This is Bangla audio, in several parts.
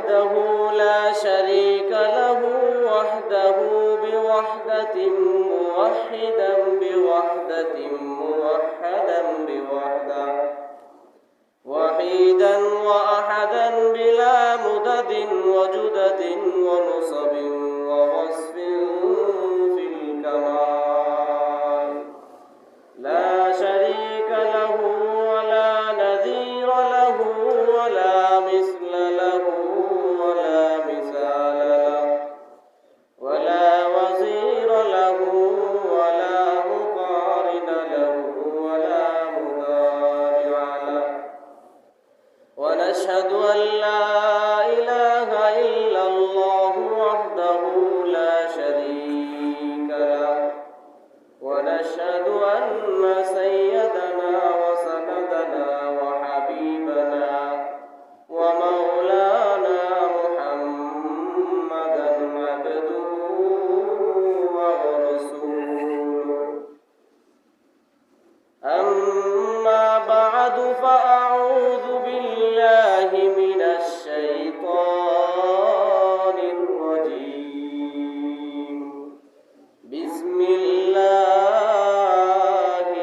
وحده لا شريك له وحده بوحدة موحدا بوحدة موحدا بوحدة وحيدا وأحدا بلا مدد وجدد ونصب ووصف في الكمال لا شريك له ولا نذير له ولا مثل له ولا مثال له ولا وزير له ولا مقارن له ولا مضارع له ونشهد أن لا إله إلا الله وحده لا شريك له ونشهد أن سيدنا وسندنا وحبيبنا ومولانا محمدا عبده ورسوله أما بعد فأعوذ بالله من الشيطان الرجيم بسم الله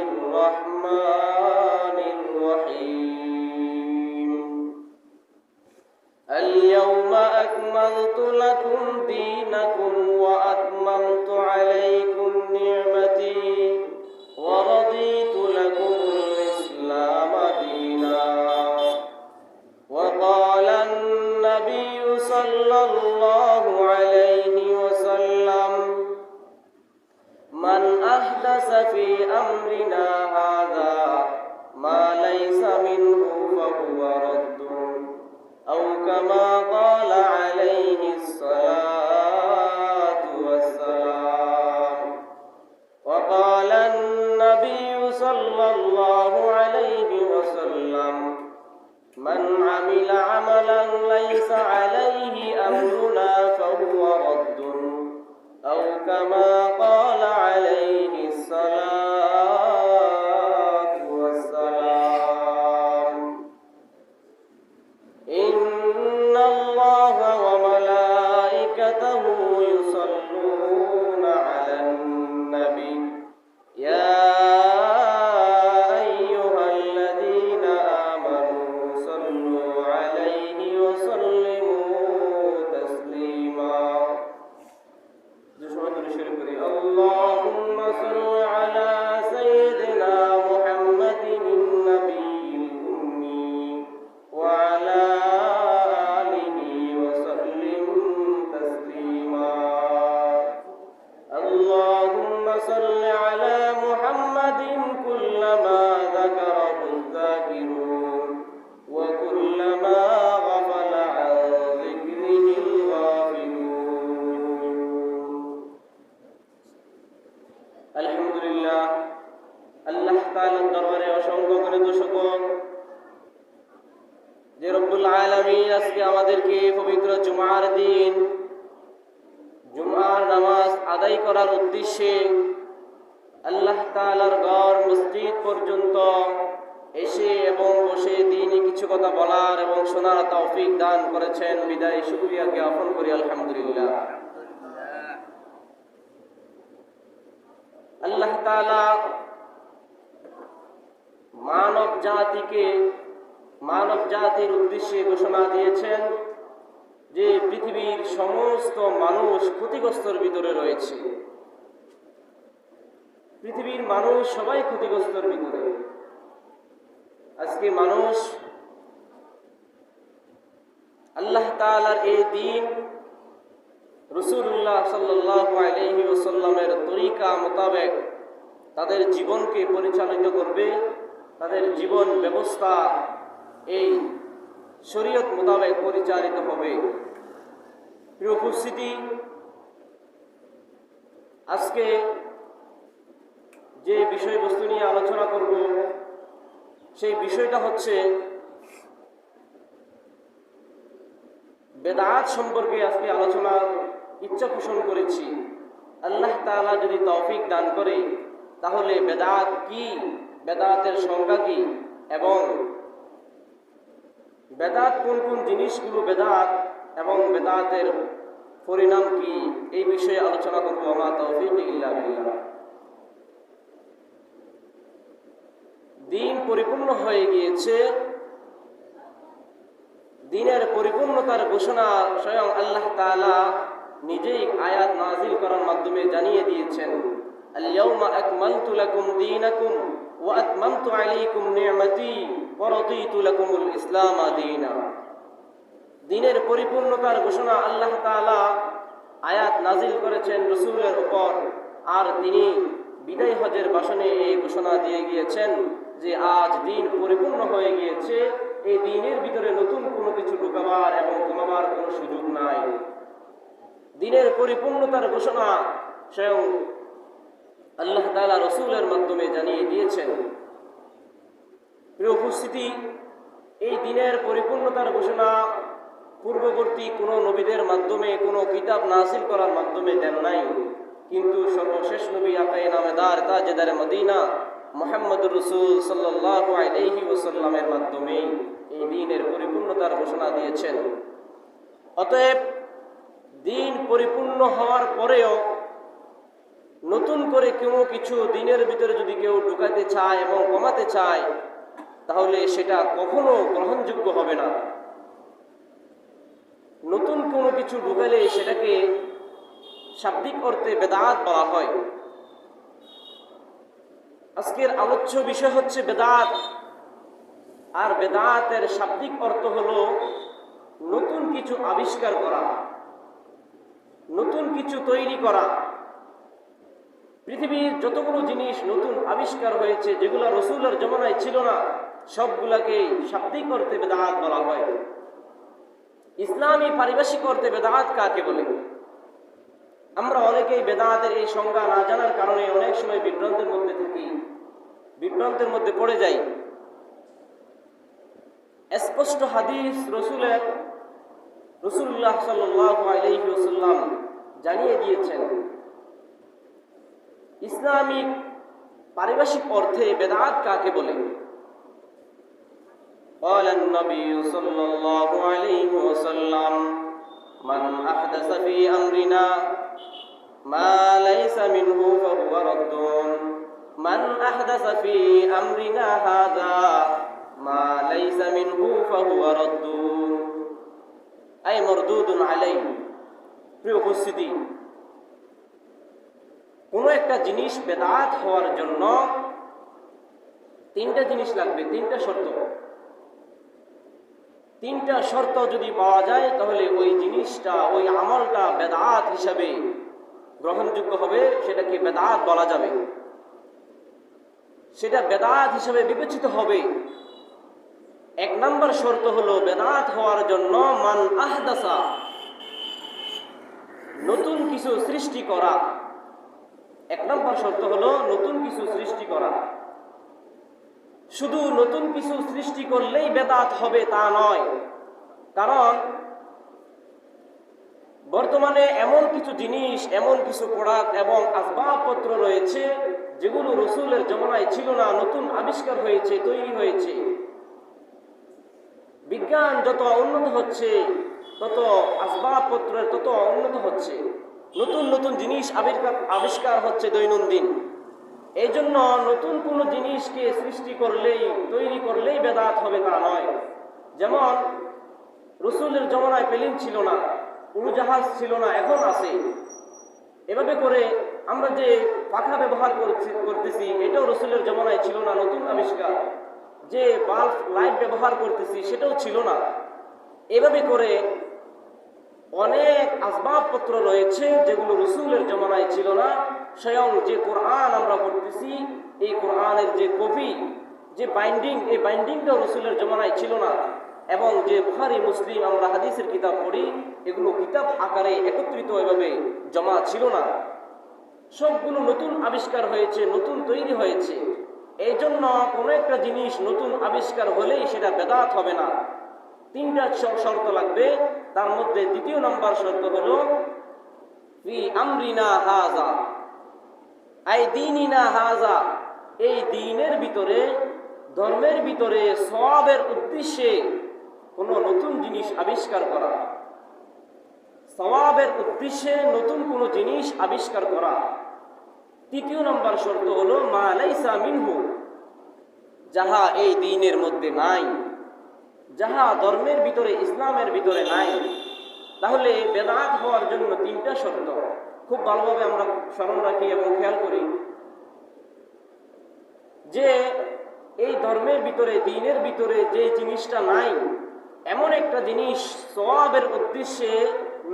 الرحمن الرحيم اليوم أكملت لكم دينكم وأتممت عليكم نعمتي ورضيت لكم الإسلام دينا وقال النبي صلى الله عليه وسلم من أحدث في أمرنا هذا ما ليس منه فهو رد أو كما قال عليه الصلاة والسلام وقال النبي صلى الله عليه وسلم من عمل عملا ليس عليه أمرنا فهو رد أو كما قال عليه الصلاة والسلام إن الله وملائكته يصلون على النبي يا أيها الذين آمنوا صلوا عليه وسلموا تسليما اللهم صل على سيدنا محمد النبي الأمي وعلى آله وسلم تسليما اللهم صل على محمد كلما ذكره الذاكرون وكلما غفل عن ذكره الغافلون আলহামদুলিল্লাহ আল্লাহ তাআলার দরবারে অসংখ্য গণিত শুকর যে রব্বুল আলামিন আজকে আমাদেরকে পবিত্র জুমার দিন জুমার নামাজ আদায় করার উদ্দেশ্যে আল্লাহ তাআলার ঘর মসজিদ পর্যন্ত এসে এবং বসে দিনই কিছু কথা বলার এবং শোনার তৌফিক দান করেছেন বিদায় শুকরিয়া জ্ঞাপন করি আলহামদুলিল্লাহ। আল্লাহ তাআলা মানব জাতির উদ্দেশ্যে ঘোষণা দিয়েছেন যে পৃথিবীর সমস্ত মানুষ ক্ষতিগ্রস্তর ভিতরে রয়েছে। পৃথিবীর মানুষ সবাই ক্ষতিগ্রস্তর ভিতরে। আজকে মানুষ আল্লাহ তাআলার এই দিন রাসূলুল্লাহ সাল্লাল্লাহু আলাইহি ওয়াসাল্লামের তরিকা মোতাবেক তাদের জীবনকে পরিচালিত করবে, তাদের জীবন ব্যবস্থা এই শরীয়ত মোতাবেক পরিচালিত হবে। প্রিয় উপস্থিতি, আজকে যে বিষয়বস্তু নিয়ে আলোচনা করব সেই বিষয়টা হচ্ছে বেদাত সম্পর্কে আজকে আলোচনার ইচ্ছা পোষণ করেছি। আল্লাহ তাআলা যদি তৌফিক দান করে তাহলে বেদাত কি, বেদাতের সংজ্ঞা কি এবং বেদাত কোন কোন জিনিসগুলো বেদাত এবং বেদাতের পরিণাম কি, এই বিষয়ে আলোচনা করব। আমা তৌফিক ইল্লা বিল্লাহ। দিন পরিপূর্ণ হয়ে গিয়েছে। দিনের পরিপূর্ণতার ঘোষণা স্বয়ং আল্লাহ তাআলা নিজেই আয়াত নাযিল করার মাধ্যমে জানিয়ে দিয়েছেন। আল-ইয়াওমা আকমালতু লাকুম দীনাকুম ওয়া আতমামতু আলাইকুম নি'মাতি ওয়া রাদিতু লাকুমুল ইসলাম দীনা। দিনের পরিপূর্ণতার ঘোষণা আল্লাহ তাআলা আয়াত নাযিল করেছেন রাসূলের উপর, আর তিনি বিদায় হজের ভাষণে এই ঘোষণা দিয়ে গিয়েছেন যে আজ দিন পরিপূর্ণ হয়ে গিয়েছে। এই দিনের ভিতরে নতুন কোনো কিছু ঢুকাবার এবং কমাবার কোনো সুযোগ নাই। দিনের পরিপূর্ণতার ঘোষণা স্বয়ং আল্লাহ তাআলা রাসূলের মাধ্যমে জানিয়ে দিয়েছেন। প্রিয় উপস্থিতি, এই দিনের পরিপূর্ণতার ঘোষণা পূর্ববর্তী কোনো নবীদের মাধ্যমে, কোনো কিতাব নাযিল করার মাধ্যমে দেন নাই, কিন্তু সর্বশেষ নবী আকায়ে নামেদার তাজেদারে মদিনা মুহাম্মদুর রাসূল সাল্লাল্লাহু আলাইহি ওয়াসাল্লামের মাধ্যমে এই দিনের পরিপূর্ণতার ঘোষণা দিয়েছেন। অতএব দিন পরিপূর্ণ হওয়ার পরেও নতুন করে কোনো কিছু দিনের ভিতরে যদি কেউ ঢুকাতে চায় এবং কমাতে চায়, তাহলে সেটা কখনো গ্রহণযোগ্য হবে না। নতুন কোনো কিছু ঢুকালে সেটাকে শাব্দিক অর্থে বেদাত বলা হয়। আজকের আলোচ্য বিষয় হচ্ছে বেদাত। আর বেদাতের শাব্দিক অর্থ হলো নতুন কিছু আবিষ্কার করা, নতুন কিছু তৈরি করা। পৃথিবীর যতগুলো জিনিস নতুন আবিষ্কার হয়েছে, যেগুলো রাসূলের জমানায় ছিল না, সবগুলাকে শাব্দিক অর্থে বেদাত বলা হয়। ইসলামী পারিভাষিক অর্থে বেদাত কাকে বলে? আমরা অনেকেই বেদাতের এই সংজ্ঞা না জানার কারণে অনেক সময় বিভ্রান্তের মধ্যে থাকি, বিভ্রান্তের মধ্যে পড়ে যাই। স্পষ্ট হাদিস রাসূলুল্লাহ সাল্লাল্লাহু আলাইহি ওয়াসাল্লাম জানিয়ে দিয়েছেন। ইসলামিক পারিভাষিক অর্থে বেদাত কাকে বলে? قال النبي صلى الله عليه وسلم من أحدث في أمرنا ما ليس منه فهو رد من أحدث في أمرنا هذا ما ليس منه فهو رد أي مردود عليه। প্রিয় উপস্থিতি, কোনো একটা জিনিস বেদাত হওয়ার জন্য তিনটা জিনিস লাগবে, তিনটা শর্ত। তিনটা শর্ত যদি পাওয়া যায় তাহলে ওই জিনিসটা, ওই আমলটা বেদাত হিসাবে গ্রহণযোগ্য হবে, সেটাকে বেদাত বলা যাবে, সেটা বেদাত হিসাবে বিবেচিত হবে। এক নম্বর শর্ত হলো বেদাত হওয়ার জন্য মান আহদাসা, নতুন কিছু সৃষ্টি করা। এক নম্বর শর্ত হলো নতুন কিছু সৃষ্টি করা। শুধু নতুন কিছু সৃষ্টি করলেই বেদাত হবে তা নয়, কারণ বর্তমানে এমন কিছু জিনিস, এমন কিছু প্রোডাক্ট এবং আসবাবপত্র রয়েছে যেগুলো রাসূলের জমানায় ছিল না, নতুন আবিষ্কার হয়েছে, তৈরি হয়েছে। বিজ্ঞান যত উন্নত হচ্ছে তত আসবাবপত্রের তত উন্নত হচ্ছে, নতুন নতুন জিনিস আবিষ্কার হচ্ছে দৈনন্দিন। এই জন্য নতুন কোনো জিনিসকে সৃষ্টি করলেই, তৈরি করলেই বেদাত হবে তা নয়। যেমন রাসূলের জমানায় প্লেন ছিল না, উড়োজাহাজ ছিল না, এখন আছে। এভাবে করে আমরা যে পাখা ব্যবহার করতেছি, এটাও রাসূলের জমানায় ছিল না, নতুন আবিষ্কার। যে বাল্ব লাইট ব্যবহার করতেছি, সেটাও ছিল না। এভাবে করে অনেক আসবাবপত্র রয়েছে যেগুলো রাসূলের জমানায় ছিল না। স্বয়ং যে কোরআন আমরা পড়তেছি, এই কোরআনের যে কপি, যে বাইন্ডিং, এই বাইন্ডিংটাও রাসূলের জমানায় ছিল না। এবং যে বুখারী মুসলিম আমরা হাদিসের কিতাব পড়ি, এগুলো কিতাব আকারে একত্রিত এভাবে জমা ছিল না। সবগুলো নতুন আবিষ্কার হয়েছে, নতুন তৈরি হয়েছে। এই জন্য কোনো একটা জিনিস নতুন আবিষ্কার হলেই সেটা বেদাত হবে না। তিনটা শর্ত লাগবে। তার মধ্যে দ্বিতীয় নম্বর শর্ত হলো ফি আমরিনা হাযা আই দীনিনা হাযা, এই দ্বীনের ভিতরে, ধর্মের ভিতরে সওয়াবের উদ্দেশ্যে কোনো নতুন জিনিস আবিষ্কার করা। সওয়াবের উদ্দেশ্যে নতুন কোনো জিনিস আবিষ্কার করা। তৃতীয় নম্বর শর্ত হলো মা লাইসা মিনহু, যাহা এই দ্বীনের মধ্যে নাই, যাহা ধর্মের ভিতরে, ইসলামের ভিতরে নাই। তাহলে বেদাত হওয়ার জন্য তিনটা শর্ত খুব ভালোভাবে আমরা স্মরণ রাখি এবং খেয়াল করি যে এই ধর্মের ভিতরে, দ্বীনের ভিতরে যে জিনিসটা নাই, এমন একটা জিনিস সওয়াবের উদ্দেশ্যে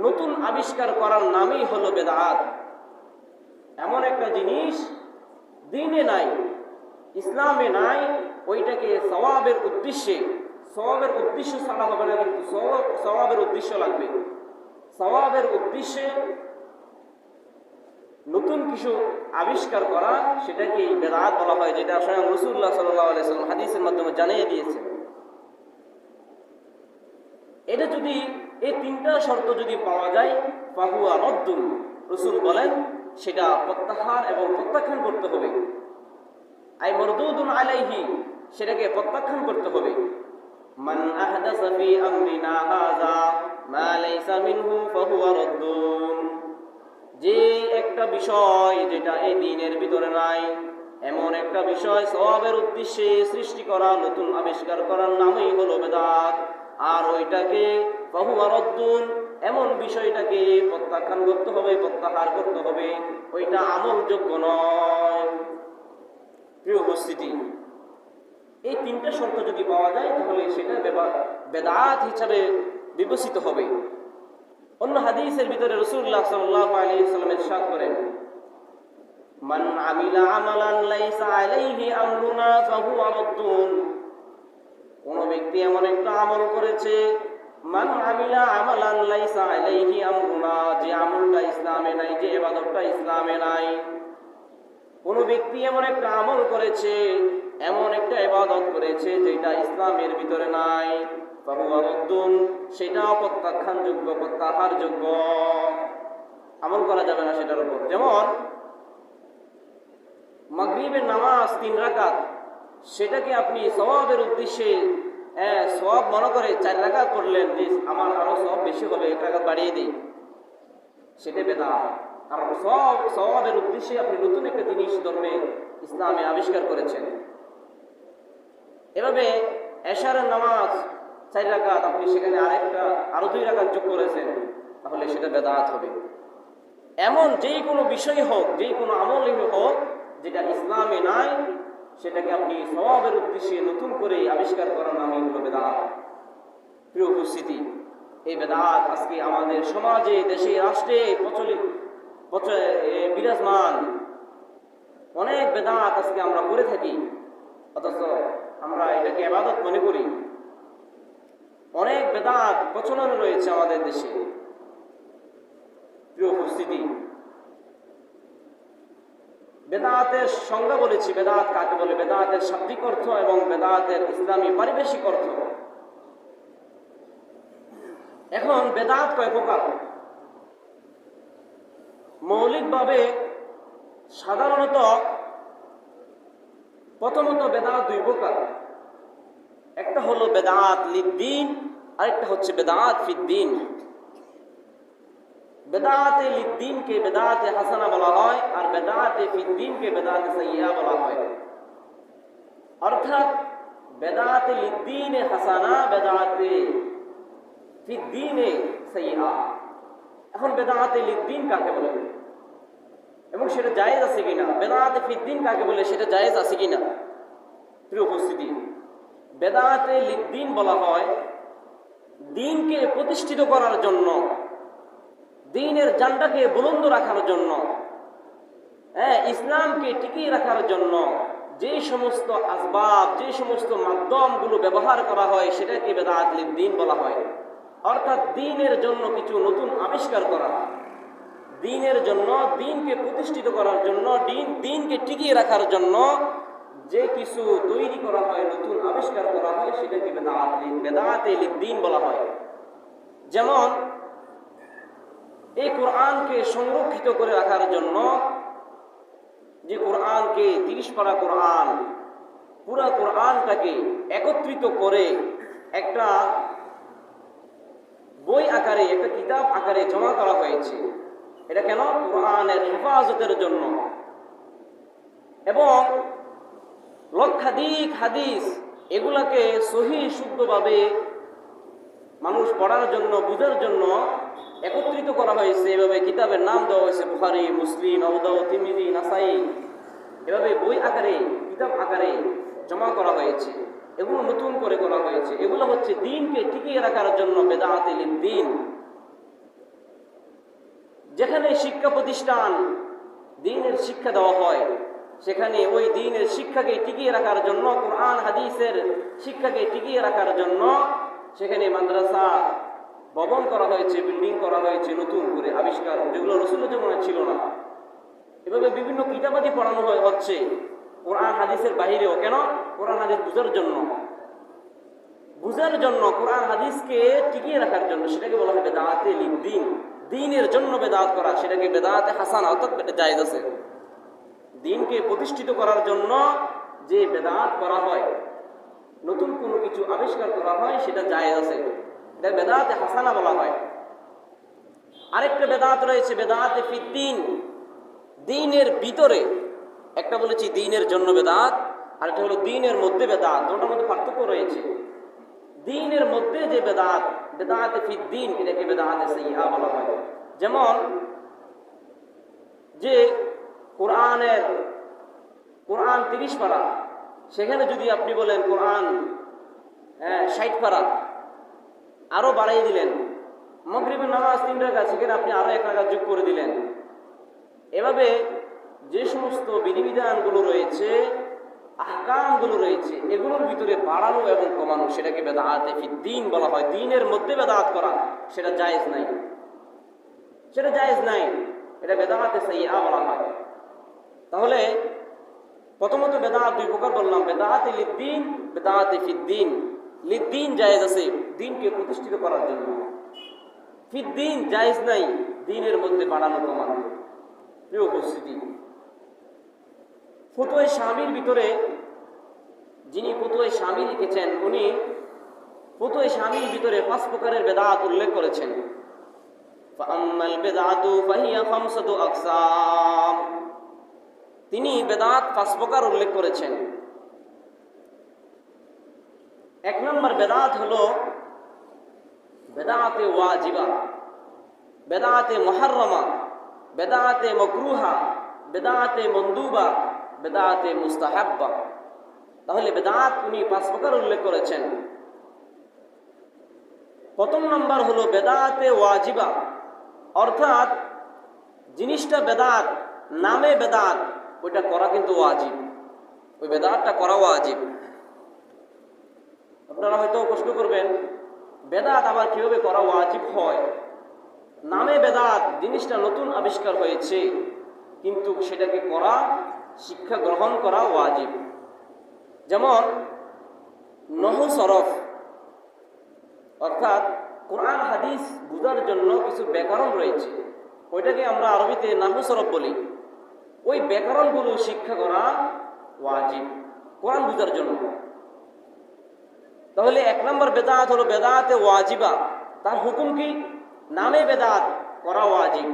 নতুন আবিষ্কার করার নামই হলো বেদাত। এমন একটা জিনিস দ্বীনে নাই, ইসলামে নাই, ওইটাকে সওয়াবের উদ্দেশ্যে, সওয়াবের উদ্দেশ্য ছাড়া হবে না, কিন্তু সওয়াবের উদ্দেশ্য লাগবে। সওয়াবের উদ্দেশ্যে নতুন কিছু আবিষ্কার করা, সেটাকে বেদাত বলা হয়, যেটা স্বয়ং রাসূলুল্লাহ সাল্লাল্লাহু আলাইহি ওয়াসাল্লাম হাদিসের মাধ্যমে জানিয়ে দিয়েছেন। এটা যদি, এই তিনটা শর্ত যদি পাওয়া যায়, ফাহুয়া রদ্দুন, রাসূল বলেন সেটা প্রত্যাহার এবং প্রত্যাখ্যান করতে হবে। আই মারদুদুন আলাইহি, সেটাকে প্রত্যাখ্যান করতে হবে। মান আহদাসা ফি আমরিনা হাযা মা লাইসা মিনহু ফাহুয়া রদ্দুন, যে একটা বিষয় যেটা এই দ্বীনের ভিতরে নাই, এমন একটা বিষয় সওয়াবের উদ্দেশ্যে সৃষ্টি করা, নতুন আবিষ্কার করার নামই হলো বেদাত। আর ওইটাকে ফাহুয়া রদ্দুন, এমন বিষয়টাকে প্রত্যাখ্যান করতে হবে, প্রত্যাহার করতে হবে, ওইটা আমলযোগ্য নয়। প্রিয় উপস্থিতি, এই তিনটা শর্ত যদি পাওয়া যায়, তাহলে সেটা বেদাত হিসাবে বিবেচিত হবে। অন্য হাদিসের ভিতরে রাসূলুল্লাহ সাল্লাল্লাহু আলাইহি ওয়াসাল্লাম ইরশাদ করেন, মান আমিলা আমালান লাইসা আলাইহি আমরুনা ফাহুয়া রদ্দুন, কোন ব্যক্তি এমন একটা আমল করেছে, মান আমিলা আমালান লাইসা আলাইহি আমরুনা, যে আমলটা ইসলামে নাই, যে ইবাদতটা ইসলামে নাই, কোন ব্যক্তি এমন একটা আমল করেছে, এমন একটা ইবাদত করেছে যেটা ইসলামের ভিতরে নাই, ফাহুয়া রদ্দুন, সেটা প্রত্যাখ্যানযোগ্য, প্রত্যাহারযোগ্য, আমল করা যাবে না সেটার উপর। যেমন মাগরিবের নামাজ 3 রাকাত, সেটাকে আপনি সওয়াবের উদ্দেশ্যে সওয়াব মনে করে 4 রাকাত পড়লেন, যে আমার আরো সওয়াব বেশি হবে, 1 রাকাত বাড়িয়ে দিই, সেটা বেদাত। আর সওয়াবের উদ্দেশ্যে আপনি নতুন একটা জিনিস ধর্মে, ইসলামে আবিষ্কার করেছেন। এভাবে এশারের নামাজ 4 রাকাত, আপনি সেখানে আরো 2 রাকাত যোগ করেছেন, তাহলে সেটা বেদাত হবে। এমন যেই কোনো বিষয় হোক, যেই কোনো আমলই হোক, যেটা ইসলামে নাই, সেটাকে আপনি সওয়াবের উদ্দেশ্যে নতুন করে আবিষ্কার করার নামই হলো বেদাত। প্রিয় উপস্থিতি, এই বেদাত আজকে আমাদের সমাজে, দেশে, রাষ্ট্রে বিরাজমান। অনেক বেদাত আজকে আমরা করে থাকি, অথচ আমরা এটাকে ইবাদত মনে করি। অনেক বেদাত প্রচলনে রয়েছে আমাদের দেশে। প্রিয় উপস্থিতি, বেদাতের সংজ্ঞা বলেছি, বেদাত কাকে বলে, বেদাতের শাব্দিক অর্থ এবং বেদাতের ইসলামী পারিবেশিক অর্থ। এখন বেদাত কয় প্রকার? মৌলিকভাবে সাধারণত প্রথমত বেদাত 2 প্রকার। একটা হলো বেদাত লিদ্দিন, আরেকটা হচ্ছে বেদাত ফিদ্দিন। বেদাতে লিদ্দিনকে বেদাতে হাসানা বলা হয়, আর বেদাতে ফিদ্দিনকে বেদাতে সাইয়্যা বলা হয়। অর্থাৎ বেদাতে লিদ্দিনে হাসানা, বেদাতে ফিদ্দিনে সাইয়্যা। এখন বেদাতে লিদ্দিন কাকে বলে এবং সেটা জায়েজ আছে কিনা, বেদাতে ফিদ্দিন কাকে বলে সেটা জায়েজ আছে কিনা? প্রিয় উপস্থিতি, বেদাতে লিদ্দিন বলা হয় দ্বীনকে প্রতিষ্ঠিত করার জন্য, দ্বীনের জান্ডাকে বুলন্দ রাখার জন্য, ইসলামকে টিকিয়ে রাখার জন্য যে সমস্ত আসবাব, যে সমস্ত মাধ্যমগুলো ব্যবহার করা হয়, সেটাকে বেদাত লিদ্দিন বলা হয়। অর্থাৎ দ্বীনের জন্য কিছু নতুন আবিষ্কার করা, দ্বীনের জন্য, দ্বীনকে প্রতিষ্ঠিত করার জন্য, দ্বীনকে টিকিয়ে রাখার জন্য যে কিছু তৈরি করা হয়, নতুন আবিষ্কার করা হয়, সেটাকে বেদাতে লিদ্দিন বলা হয়। যেমন এই কোরআনকে সংরক্ষিত করে রাখার জন্য, যে কোরআনকে 30 পারা কোরআন, পুরা কোরআনটাকে একত্রিত করে একটা বই আকারে আকারে, একটা কিতাব আকারে জমা করা হয়েছে। এটা কেন? কোরআনের হেফাজতের জন্য। এবং লক্ষাধিক হাদিস এগুলাকে সহিহ শুদ্ধভাবে মানুষ পড়ার জন্য, বুঝার জন্য একত্রিত করা হয়েছে। এভাবে কিতাবের নাম দেওয়া হয়েছে বুখারী, মুসলিম, আবু দাউদ, তিরমিজি, নাসাই। এভাবে বই আকারে, কিতাব আকারে জমা করা হয়েছে। এগুলো নতুন করে করা হয়েছে। এগুলো হচ্ছে দ্বীনকে টিকিয়ে রাখার জন্য বেদাতে লিদ্দীন। যেখানে শিক্ষা প্রতিষ্ঠান দ্বীনের শিক্ষা দেওয়া হয়, সেখানে ওই দ্বীনের শিক্ষাকে টিকিয়ে রাখার জন্য, কোরআন হাদিসের শিক্ষাকে টিকিয়ে রাখার জন্য সেখানে মাদ্রাসা ভবন করা হয়েছে, বিল্ডিং করা হয়েছে নতুন করে আবিষ্কার, যেগুলো রাসূলের জীবনে ছিল না। এভাবে বিভিন্ন কিতাবাদি পড়ানো হচ্ছে কোরআন হাদিসের বাহিরেও। কেন? কোরআন হাদিস বুঝার জন্য, কোরআন হাদিসকে টিকিয়ে রাখার জন্য। সেটাকে বলা হয় বেদাতে লিদ্দীন। দ্বীনের জন্য বেদাত করা, সেটাকে বেদাতে হাসানা, অর্থাৎ জায়েজ আছে। দ্বীনকে প্রতিষ্ঠিত করার জন্য যে বেদাত করা হয়, নতুন কোনো কিছু আবিষ্কার করা হয়, সেটা জায়েজ আছে, এটা বেদাতে হাসানা বলা হয়। আরেকটা বেদাত রয়েছে বেদাতে ফিদ্দীন, দ্বীনের ভিতরে। একটা বলেছি দ্বীনের জন্য বেদাত, আরেকটা হলো দ্বীনের মধ্যে বেদাত। দুটোর মধ্যে পার্থক্য রয়েছে। দ্বীনের মধ্যে যে বেদাত, বেদাতে ফিদ্দীন, এটাকে বেদাতে সাইয়্যা বলা হয়। যেমন যে কোরআন 30 পারা, সেখানে যদি আপনি বলেন কোরআন 60 পারা, আরো বাড়িয়ে দিলেন। মাগরিবের নামাজ 3 রাকাত, সেখানে আপনি আরো 1 রাকাত যোগ করে দিলেন। এভাবে যে সমস্ত বিধিবিধানগুলো রয়েছে, আহকামগুলো রয়েছে, এগুলোর ভিতরে বাড়ানো এবং কমানো, সেটাকে বেদাতে ফিদ্দীন বলা হয়। দ্বীনের মধ্যে বেদাত করা, সেটা জায়েজ নাই, এটা বেদাতে সাইয়্যা বলা হয়। তাহলে প্রথমত বেদাত 2 প্রকার বললাম, বেদাতে লিদ্দীন, বেদাতে ফিদ্দীন। লিদ্দীন জায়েজ আছে দ্বীনকে প্রতিষ্ঠিত করার জন্য, ফিদ্দীন জায়েজ নাই দ্বীনের মধ্যে বাড়ানো কমানো। প্রিয় উপস্থিতি, ফতোয়া শামির ভিতরে যিনি ফতোয়া শামি লিখেছেন, উনি ফতোয়া শামির ভিতরে 5 প্রকারের বেদাত উল্লেখ করেছেন। ফাআম্মাল বিদআতু ফাহিয়া 5 আকসাম। তিনি বেদাত 5 প্রকার উল্লেখ করেছেন। 1 নম্বর বেদাত হলো বেদাতে ওয়াজিবা, বেদাতে মুহাররামা, বেদাতে মাকরুহা, বেদাতে মন্দুবা, বেদাতে মুস্তাহাব্বা। তাহলে বেদাত উনি 5 প্রকার উল্লেখ করেছেন। প্রথম নম্বর হলো বেদাতে ওয়াজিবা, অর্থাৎ জিনিসটা বেদাত, নামে বেদাত, ওইটা করা কিন্তু ওয়াজিব, ওই বেদাতটা করা ওয়াজিব। আপনারা হয়তো প্রশ্ন করবেন, বেদাত আবার কিভাবে করা ওয়াজিব হয়? নামে বেদাত, জিনিসটা নতুন আবিষ্কার হয়েছে, কিন্তু সেটাকে করা, শিক্ষা গ্রহণ করা ওয়াজিব। যেমন নহু সরফ, অর্থাৎ কোরআন হাদিস বুঝার জন্য কিছু ব্যাকরণ রয়েছে, ওইটাকে আমরা আরবিতে নাহু সরফ বলি। ওই ব্যাকরণগুলো শিক্ষা করা ওয়াজিব কোরআন বুঝার জন্য। তাহলে 1 নম্বর বেদাত হলো বেদাতে ওয়াজিবা। তার হুকুম কি? নামে বেদাত করা ওয়াজিব।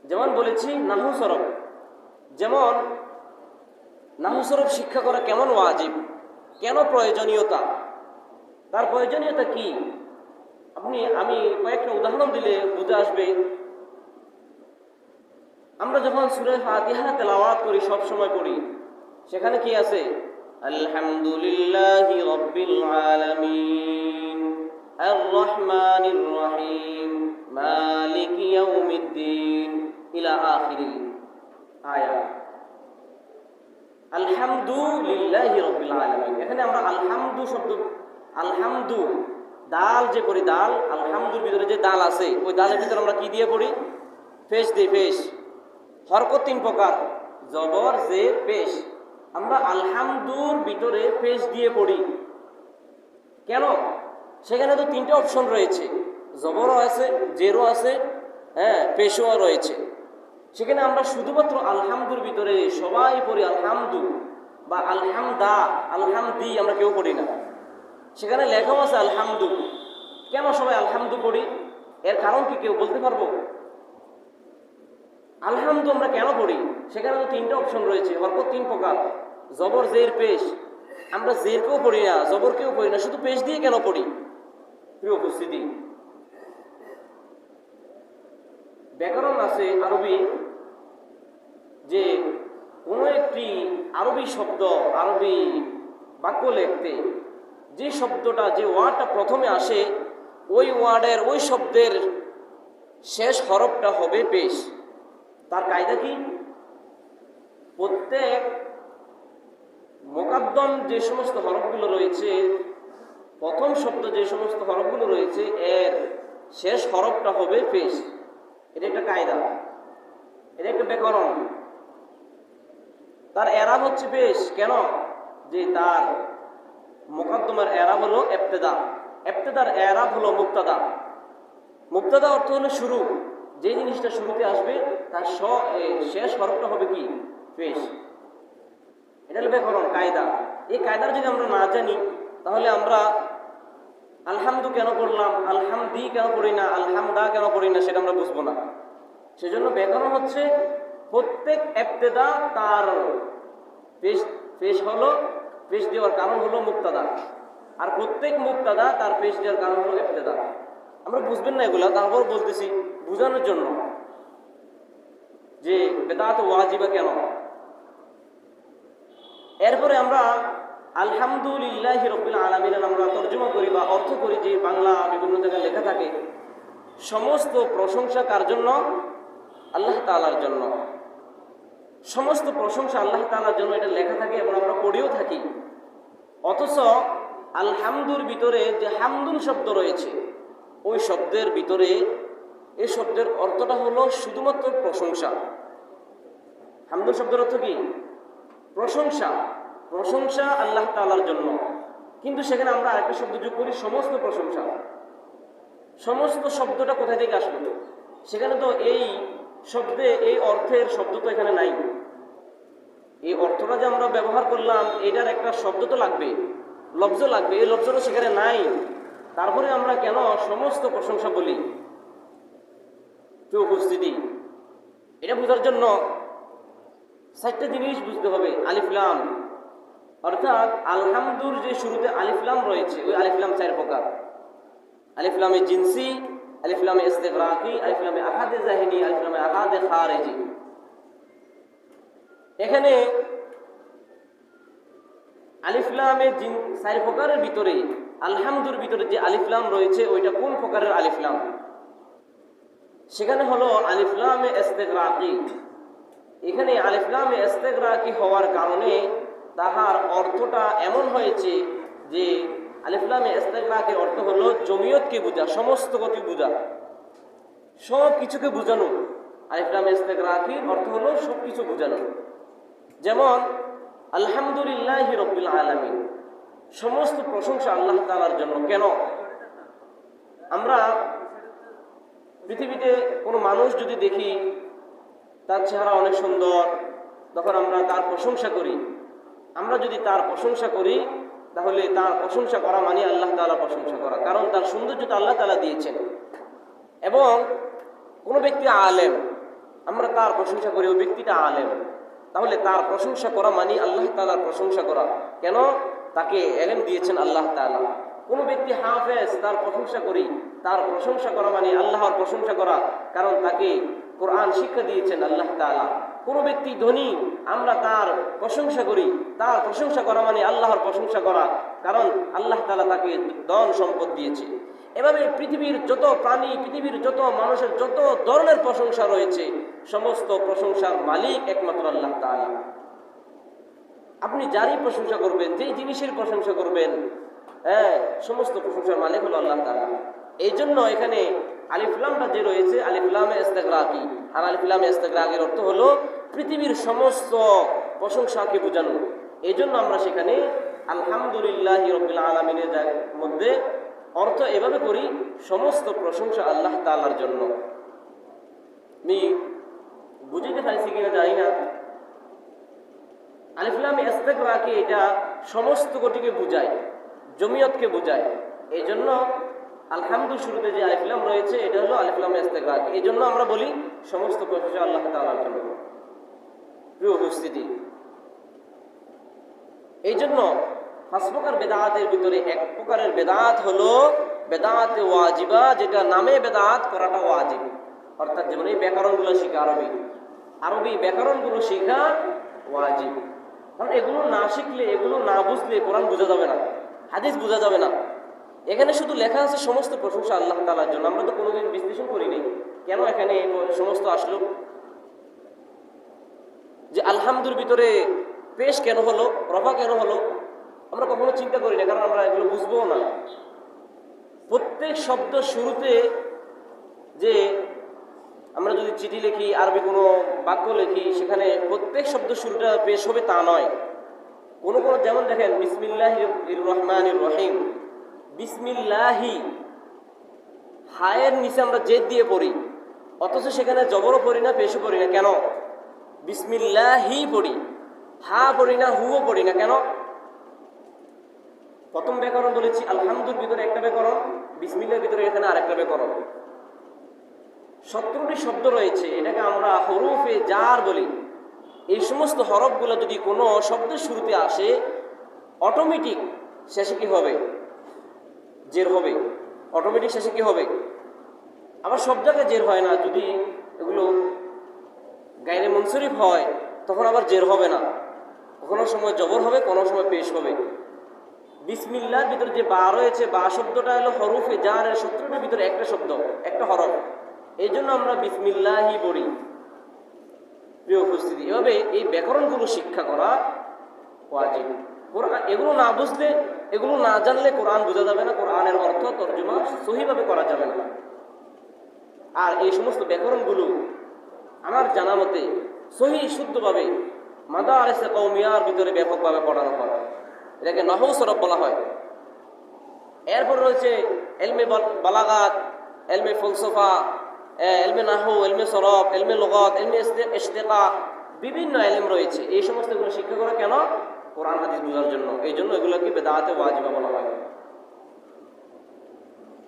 যেমন বলেছি নাহু সরফ, যেমন নাহু সরফ শিক্ষা করা কেমন ওয়াজিব, কেন প্রয়োজনীয়তা, তার প্রয়োজনীয়তা কি? আমি কয়েকটা উদাহরণ দিলে বুঝে আসবে। আমরা যখন সূরা ফাতিহা তেলাওয়াত করি, সব সময় পড়ি, সেখানে কি আছে? আলহামদুলিল্লাহি রাব্বিল আলামিন আর রহমানির রহিম মালিকি ইয়াউমিদ্দিন ইলা আখিরিল আয়াত। আলহামদুলিল্লাহি রাব্বিল আলামিন, এখানে আমরা আলহামদু শব্দ, আলহামদু দাল যে পড়ি, দাল, আলহামদুর ভিতরে যে দাল আছে, ওই দালের ভিতরে আমরা কি দিয়ে পড়ি? পেশ দিই। পেশ হরকত 3 প্রকার, জবর, জের, পেশ। আমরা আলহামদুর ভিতরে পেশ দিয়ে পড়ি। কেন? সেখানে তো 3টে অপশন রয়েছে, জবরও আছে, জেরও আছে, পেশও রয়েছে। সেখানে আমরা শুধুমাত্র আলহামদুর ভিতরে সবাই পড়ি আলহামদু বা আলহামদা, আলহামদি আমরা কেউ পড়ি না। সেখানে লেখাও আছে আলহামদু। কেন সবাই আলহামদু পড়ি? এর কারণ কি কেউ বলতে পারবো? আলহামদু আমরা কেন পড়ি? সেখানে তো তিনটা অপশন রয়েছে, হরকত তিন প্রকার, জবর, জের, পেশ। আমরা জেরকেও পড়ি না, জবরকেও পড়ি না, শুধু পেশ দিয়ে কেন পড়ি? প্রিয় উপস্থিতি, ব্যাকরণ আছে আরবি, যে কোনো একটি আরবি শব্দ, আরবি বাক্য লিখতে যে শব্দটা, যে ওয়ার্ডটা প্রথমে আসে, ওই ওয়ার্ডের, ওই শব্দের শেষ হরফটা হবে পেশ। তার কায়দা কি? প্রত্যেক মোকাদ্দম যে সমস্ত হরফগুলো রয়েছে, প্রথম শব্দ যে সমস্ত হরফগুলো রয়েছে, এর শেষ হরফটা হবে পেশ। এটা একটা কায়দা, এটা একটা ব্যাকরণ। তার এরাব হচ্ছে পেশ। কেন? যে তার মোকাদ্দমার এরাব হলো ইবতিদা, ইবতিদার এরাব হলো মুবতাদা। মুবতাদা অর্থ হলো শুরু, যে জিনিসটা শুরুতে আসবে তার শেষ হরফটা হবে কি? পেশ। এটা হলো ব্যাকরণ, কায়দা। এই কায়দার যদি আমরা না জানি, তাহলে আমরা আলহামদু কেন পড়লাম, আলহামদি কেন পড়ি না, আলহামদা কেন পড়ি না, সেটা আমরা বুঝবো না। সেজন্য ব্যাকরণ হচ্ছে প্রত্যেক ইবতিদা তার পেশ হলো, পেশ দেওয়ার কারণ হলো মুবতাদা, আর প্রত্যেক মুবতাদা তার পেশ দেওয়ার কারণ হলো ইবতিদা। আমরা বুঝবেন না এগুলা, তারপর বলতেছি বোঝানোর জন্য যে বেদাত ওয়াজিবা কেন। এরপরে আমরা আলহামদুলিল্লাহি রাব্বিল আলামিন আমরা তর্জমা করি বা অর্থ করি, যে বাংলা বিভিন্ন জায়গায় লেখা থাকে সমস্ত প্রশংসা কার জন্য? আল্লাহ তাআলার জন্য। সমস্ত প্রশংসা আল্লাহ তাআলার জন্য, এটা লেখা থাকে এবং আমরা পড়েও থাকি। অথচ আলহামদুর ভিতরে যে হামদুন শব্দ রয়েছে, ওই শব্দের ভিতরে, এই শব্দের অর্থটা হলো শুধুমাত্র প্রশংসা। হামদুন শব্দের অর্থ কি? প্রশংসা। প্রশংসা আল্লাহ তাআলার জন্য। কিন্তু সেখানে আমরা আরেকটা শব্দ যোগ করি, সমস্ত প্রশংসা। সমস্ত শব্দটা কোথায় থেকে আসলো? সেখানে তো এই শব্দে, এই অর্থের শব্দ তো এখানে নাই। এই অর্থটা যে আমরা ব্যবহার করলাম, এটার একটা শব্দ তো লাগবে, লফজ লাগবে, এই লফজটা সেখানে নাই। তারপরে আমরা কেন সমস্ত প্রশংসা বলি? উপস্থিতি, এটা বোঝার জন্য 4টা জিনিস বুঝতে হবে। আলিফ লাম, অর্থাৎ আলহামদুর যে শুরুতে আলিফ লাম রয়েছে, ওই আলিফ লাম 4 প্রকার। আলিফ লামে জিনসি, আলিফ লামে ইস্তিগরাকি, আলিফ লামে আহাদে জাহিনি, আলিফ লামে আহাদে খারিজি। এখানে আলিফ লামে 4 প্রকারের ভিতরে আলহামদুর ভিতরে যে আলিফ লাম রয়েছে, ওইটা কোন প্রকারের আলিফ লাম? সেখানে হলো আলিফ লামে ইস্তিগরাকি। এখানে আলিফ লামে ইস্তিগরাকি হওয়ার কারণে তাহার অর্থটা এমন হয়েছে যে আলিফ লামে ইস্তিগরাকির অর্থ হলো জমিয়তকে বোঝা, সমস্ত কিছু বোঝা, সব কিছুকে বোঝানো। আলিফ লামে ইস্তিগরাকির অর্থ হলো সব কিছু বোঝানো। যেমন আলহামদুলিল্লাহি রাব্বিল আলামিন, সমস্ত প্রশংসা আল্লাহ তাআলার জন্য। কেন? আমরা পৃথিবীতে কোনো মানুষ যদি দেখি, তার চেহারা অনেক সুন্দর, তখন আমরা তার প্রশংসা করি। আমরা যদি তার প্রশংসা করি, তাহলে তার প্রশংসা করা মানে আল্লাহ তাআলা প্রশংসা করা, কারণ তার সৌন্দর্যতা আল্লাহ তাআলা দিয়েছেন। এবং কোনো ব্যক্তি আলেম, আমরা তার প্রশংসা করি, ওই ব্যক্তিটা আলেম, তাহলে তার প্রশংসা করা মানে আল্লাহ তাআলার প্রশংসা করা। কেন? তাকে ইলম দিয়েছেন আল্লাহ তাআলা। কোনো ব্যক্তি হাফেজ, তার প্রশংসা করি, তার প্রশংসা করা মানে আল্লাহর প্রশংসা করা, কারণ তাকে কোরআন শিক্ষা দিয়েছেন আল্লাহ তাআলা। কোনো ব্যক্তি ধনী, আমরা তার প্রশংসা করি, তার প্রশংসা করা মানে আল্লাহর প্রশংসা করা, কারণ আল্লাহ তাআলা তাকে ধন সম্পদ দিয়েছে। এভাবে পৃথিবীর যত প্রাণী, পৃথিবীর যত মানুষের যত ধরনের প্রশংসা রয়েছে, সমস্ত প্রশংসার মালিক একমাত্র আল্লাহ তাআলা। আপনি যারই প্রশংসা করবেন, যেই জিনিসের প্রশংসা করবেন, সমস্ত প্রশংসার মালিক হলো আল্লাহ তাআলা। এই জন্য এখানে আলিফ লামটা যে রয়েছে, আলিফ লামে ইস্তিগরাকি, আর আলিফ লামে ইস্তিগরাকির অর্থ হলো পৃথিবীর সমস্ত প্রশংসাকে বোঝানো। এই জন্য আমরা সেখানে আলহামদুলিল্লাহি রাব্বিল আলামিনের মধ্যে অর্থ এভাবে করি, সমস্ত প্রশংসা আল্লাহ তাআলার জন্য। আমি বুঝিতে পারছি কিনা জানি না। আলিফ লামে ইস্তিগরাকি এটা সমস্ত গতিকে বোঝায়, জমিয়তকে বোঝায়। এই জন্য আলহামদু শুরুতে যে আলিফ লাম রয়েছে এটা হলো আলিফ লাম ইস্তেগরাক। এই জন্য আমরা বলি সমস্ত প্রশংসা আল্লাহ তাআলার জন্য। প্রিয় উপস্থিতি, এই জন্য 5 প্রকার বেদাতের ভিতরে এক প্রকারের বেদাত হলো বেদাতে ওয়াজিবা, যেটা নামে বেদাত করাটা ওয়াজিব। অর্থাৎ যেমন এই ব্যাকরণগুলো শিখা, আরবি ব্যাকরণগুলো শিখা ওয়াজিব। কারণ এগুলো না শিখলে, এগুলো না বুঝলে কোরআন বোঝা যাবে না, হাদিস বোঝা যাবে না। এখানে শুধু লেখা আছে সমস্ত প্রশংসা আল্লাহ তাআলার জন্য। আমরা তো কোনোদিন বিশ্লেষণ করিনি কেন এখানে সমস্ত আসলো, যে আলহামদুর ভিতরে পেশ কেন হলো, রফা কেন হলো, আমরা কখনো চিন্তা করি না, কারণ আমরা এগুলো বুঝবো না। প্রত্যেক শব্দ শুরুতে, যে আমরা যদি চিঠি লিখি, আরবি কোনো বাক্য লিখি, সেখানে প্রত্যেক শব্দ শুরুটা পেশ হবে তা নয়। কোনো কোনো, যেমন দেখেন বিসমিল্লাহির রহমানির রহিম, বিসমিল্লাহি, হায়ের নিচে আমরা জেদ দিয়ে পড়ি, অথচ সেখানে জবরও পড়ি না, পেশও পড়ি না। কেন? বিসমিল্লাহি পড়ি, হা পড়ি না, হুও পড়ি না। কেন? প্রথম ব্যাকরণ বলেছি আলহামদুর ভিতরে একটা ব্যাকরণ, বিসমিল্লাহর ভিতরে এখানে আরেকটা ব্যাকরণ। 17টি শব্দ রয়েছে, এটাকে আমরা হরফে জার বলি। এই সমস্ত হরফগুলো যদি কোনো শব্দের শুরুতে আসে, অটোমেটিক শেষে কি হবে? জের হবে। অটোমেটিক শেষে কি হবে? আবার সব জায়গায় জের হয় না। যদি এগুলো গায়রে মুনসরিফ হয় তখন আবার জের হবে না, কোনো সময় জবর হবে, কোনো সময় পেশ হবে। বিসমিল্লাহর ভিতরে যে বা রয়েছে, বা শব্দটা হলো হরফে জারের 17টার ভিতরে একটা শব্দ, একটা হরফ। এই জন্য আমরা বিসমিল্লাহি পড়ি। প্রিয় উপস্থিতি, এভাবে এই ব্যাকরণগুলো শিক্ষা করা ওয়াজিব। কোরআন এগুলো না বুঝলে, এগুলো না জানলে কোরআন বোঝা যাবে না, কোরআনের অর্থ তর্জমা সহিভাবে করা যাবে না। আর এই সমস্ত ব্যাকরণগুলো আমার জানা মতে সহি শুদ্ধভাবে মাদারিসে কওমিয়ার ভিতরে ব্যাপকভাবে পড়ানো হয়। এটাকে নাহউ সরফ বলা হয়। এরপর রয়েছে ইলমে বালাগাত, ইলমে ফলসফা, ইলমে নাহউ, ইলমে সরফ, ইলমে লুগাত, ইলমে ইশতিকা, বিভিন্ন ইলম রয়েছে। এই সমস্তগুলো শিক্ষা করা কেন? কোরআন হাদিস বোঝার জন্য। এই জন্য এগুলোকে বেদাতে ওয়াজিবা বলা হয়।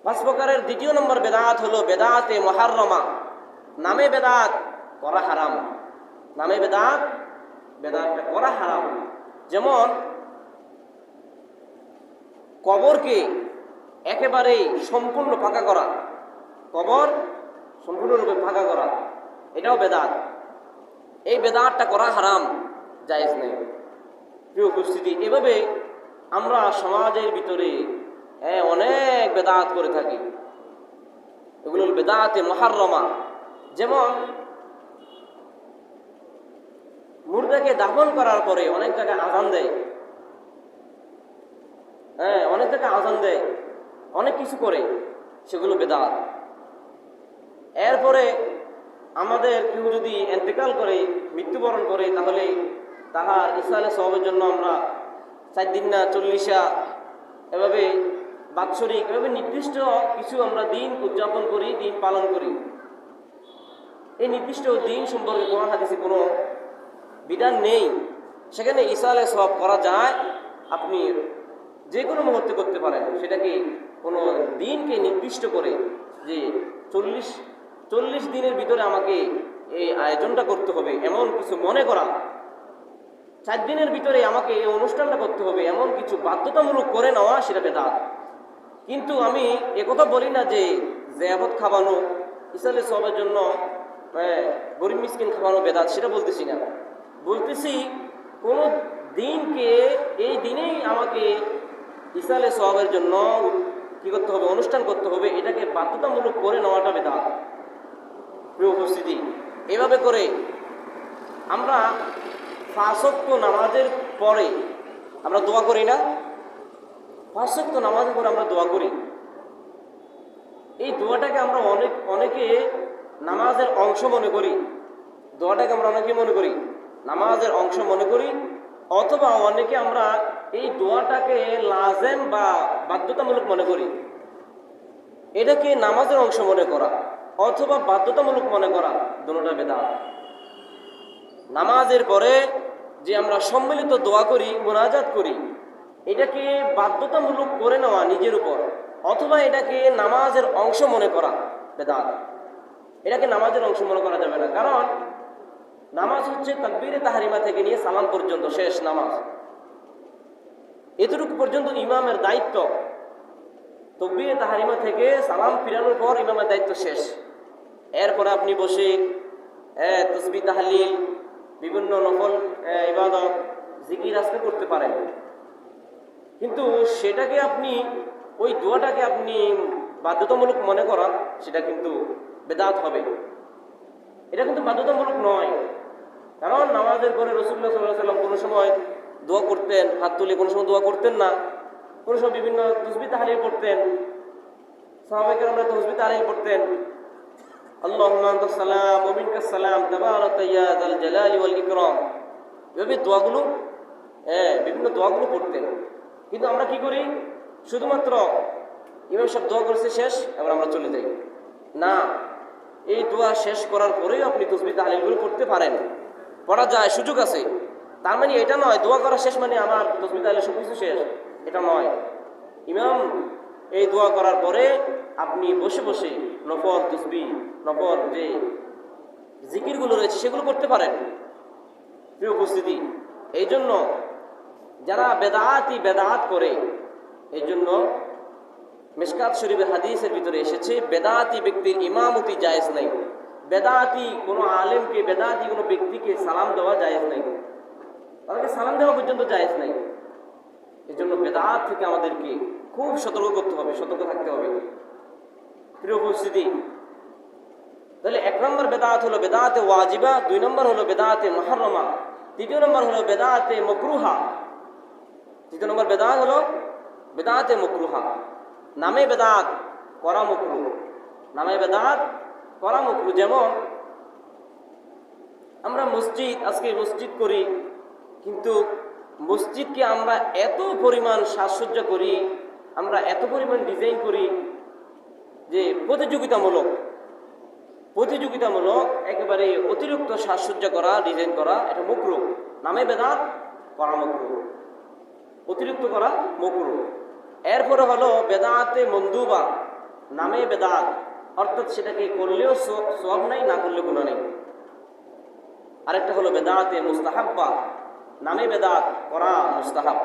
5 প্রকারের দ্বিতীয় নম্বর বেদাত হলো বেদাতে মুহাররমা। নামে বেদাত করা হারাম। নামে বেদাতটা করা হারাম। যেমন কবরকে একেবারে সম্পূর্ণ ফাঁকা করা, কবর সম্পূর্ণরূপে ফাঁকা করা, এটাও বেদাত। এই বেদাতটা করা হারাম, জায়েজ নেই। প্রিয় উপস্থিতি, এভাবে আমরা সমাজের ভিতরে অনেক বেদাত করে থাকি। এগুলো বেদাতে মুহাররমা। যেমন মুর্দাকে দাফন করার পরে অনেক জায়গায় আযান দেয়, অনেক জায়গায় আযান দেয়, অনেক কিছু করে, সেগুলো বেদাত। এরপরে আমাদের কেউ যদি ইন্তেকাল করে, মৃত্যুবরণ করে, তাহলে তাহার ইসালে সওয়াবের জন্য আমরা 4 দিন না 40 এভাবে বাৎসরিক, এভাবে নির্দিষ্ট কিছু আমরা দিন উদযাপন করি, দিন পালন করি। এই নির্দিষ্ট দিন সম্পর্কে কোরআন হাদিসে কোনো বিধান নেই। সেখানে ইসালে সওয়াব করা যায়, আপনি যে কোনো মুহূর্তে করতে পারেন। সেটাকে কোনো দিনকে নির্দিষ্ট করে যে 40 দিনের ভিতরে আমাকে এই আয়োজনটা করতে হবে, এমন কিছু মনে করা, 4 দিনের ভিতরে আমাকে এই অনুষ্ঠানটা করতে হবে, এমন কিছু বাধ্যতামূলক করে নেওয়া, সেটা বেদাত। কিন্তু আমি একথা বলি না যে জিয়াফত খাওয়ানো, ইসালে সওয়াবের জন্য গরিব মিসকিন খাওয়ানো বেদাত, সেটা বলতেছি না। বলতেছি কোন দিনকে এই দিনেই আমাকে ইসালে সওয়াবের জন্য কি করতে হবে? অনুষ্ঠান করতে হবে, এটাকে বাধ্যতামূলক করে নেওয়াটা বেদাত। প্রিয় উপস্থিতি, এভাবে করে আমরা 5 ওয়াক্ত নামাজের পরে আমরা দোয়া করি না? 5 ওয়াক্ত নামাজের পরে আমরা দোয়া করি। এই দোয়াটাকে আমরা অনেকে নামাজের অংশ মনে করি। দোয়াটাকে আমরা অনেকে মনে করি নামাজের অংশ মনে করি, অথবা অনেকে আমরা এই দোয়াটাকে লাজেম বা বাধ্যতামূলক মনে করি। এটাকে নামাজের অংশ মনে করা অথবা বাধ্যতামূলক মনে করা, দুটোটা বেদাত। নামাজের পরে যে আমরা সম্মিলিত দোয়া করি, মুনাজাত করি, এটাকে বাধ্যতামূলক করে নেওয়া নিজের উপর, অথবা এটাকে নামাজের অংশ মনে করা বেদাত। এটাকে নামাজের অংশ মনে করা যাবে না, কারণ নামাজ হচ্ছে তাকবীরে তাহরিমা থেকে নিয়ে সালাম পর্যন্ত শেষ নামাজ, এতটুকু পর্যন্ত ইমামের দায়িত্ব। তাকবীরে তাহরিমা থেকে সালাম ফিরানোর পর ইমামের দায়িত্ব শেষ। এরপরে আপনি বসে তাসবিহ তাহলিল বিভিন্ন নফল ইবাদত জিকির আজকার করতে পারেন, কিন্তু সেটাকে আপনি ওই দোয়াটাকে আপনি বাধ্যতামূলক মনে করা, সেটা কিন্তু বেদাত হবে। এটা কিন্তু বাধ্যতামূলক নয়, কারণ নামাজের পরে রাসূলুল্লাহ সাল্লাল্লাহু আলাইহি ওয়াসাল্লাম কোনো সময় দোয়া করতেন হাত তুলে, কোনো সময় দোয়া করতেন না, কোনো সময় বিভিন্ন তাসবিহ তাহলিল পড়তেন, সাহাবায়ে কেরামরা তাসবিহ তাহলিল পড়তেন, আল্লাহুম্মা আনতাস সালাম ওয়া মিনকাস সালাম তাবারাকা ইয়া যাল জালালি ওয়াল ইকরাম, এভাবে দোয়াগুলো বিভিন্ন দোয়াগুলো পড়তেন। কিন্তু আমরা কি করি, শুধুমাত্র ইমাম সাহেব দোয়া করেছে শেষ, এবার আমরা চলে যাই। না, এই দোয়া শেষ করার পরেই আপনি তাসবিহ তাহলিলগুলো পড়তে পারেন, পড়া যায়, সুযোগ আছে। তার মানে এটা নয় দোয়া করা শেষ মানে আমার তাসবিহ তাহলিল সব কিছু শেষ, এটা নয়। ইমাম এই দোয়া করার পরে আপনি বসে বসে নফল তাসবিহ, নফল যে জিকিরগুলো রয়েছে সেগুলো করতে পারেন। প্রিয় উপস্থিতি, এই জন্য যারা বেদাত করে, এই জন্য মিশকাত শরীফের হাদিসের ভিতরে এসেছে বেদাতি ব্যক্তির ইমামতি জায়েজ নাই। বেদাতি কোনো আলেমকে, বেদাতি কোনো ব্যক্তিকে সালাম দেওয়া জায়েজ নাই, তাদেরকে সালাম দেওয়া পর্যন্ত জায়েজ নাই। এই জন্য বেদাত থেকে আমাদেরকে খুব সতর্ক করতে হবে, সতর্ক থাকতে হবে। প্রিয় উপস্থিতি, তাহলে 1 নম্বর বেদাত হলো বেদাতে ওয়াজিবা, 2 নম্বর হলো বেদাতে মুহাররমা, 3 নম্বর হলো বেদাতে মাকরুহা। 3 নম্বর বেদাত হলো বেদাতে মাকরুহা, নামে বেদাত করা মাকরুহ, নামে বেদাত করা মাকরুহ। যেমন আমরা আজকে মসজিদ করি, কিন্তু মসজিদকে আমরা এত পরিমাণ সাজসজ্জা করি, আমরা এত পরিমাণ ডিজাইন করি যে প্রতিযোগিতামূলক একেবারে অতিরিক্ত সাজসজ্জা করা, ডিজাইন করা, এটা মাকরুহ। নামে বেদাত করা মাকরুহ, অতিরিক্ত করা মাকরুহ। এরপরে হলো বেদাতে মন্দুবা, নামে বেদাত, অর্থাৎ সেটাকে করলেও সওয়াব নাই, না করলে গুনাহ নেই। আরেকটা হলো বেদাতে মুস্তাহাব্বা, নামে বেদাত করা মুস্তাহাব।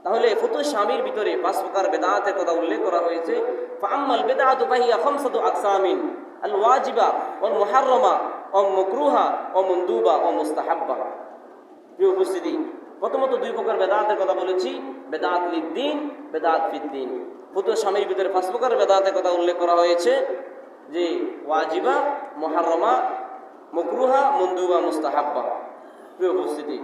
তাহলে ফুতুহ শামির ভিতরে 5 প্রকার বেদাতের কথা উল্লেখ করা হয়েছে। ফাআম্মাল বিদআতু ফাহিয়া 5 আকসামিন, আল ওয়াজিবা ওয়াল মুহাররমা ওয়াল মাকরুহা ওয়া মানদুবা ওয়া মুস্তাহাব্বা। প্রিয় উপস্থিতি, প্রথমত 2 প্রকার বেদাতের কথা বলেছি, বেদাত লিদ্দিন, বেদাত ফিদ্দিন। ফুতুহ শামির ভিতরে 5 প্রকার বেদাতের কথা উল্লেখ করা হয়েছে, যে ওয়াজিবা, মুহাররমা, মাকরুহা, মানদুবা, মুস্তাহাব্বা। প্রিয় উপস্থিতি,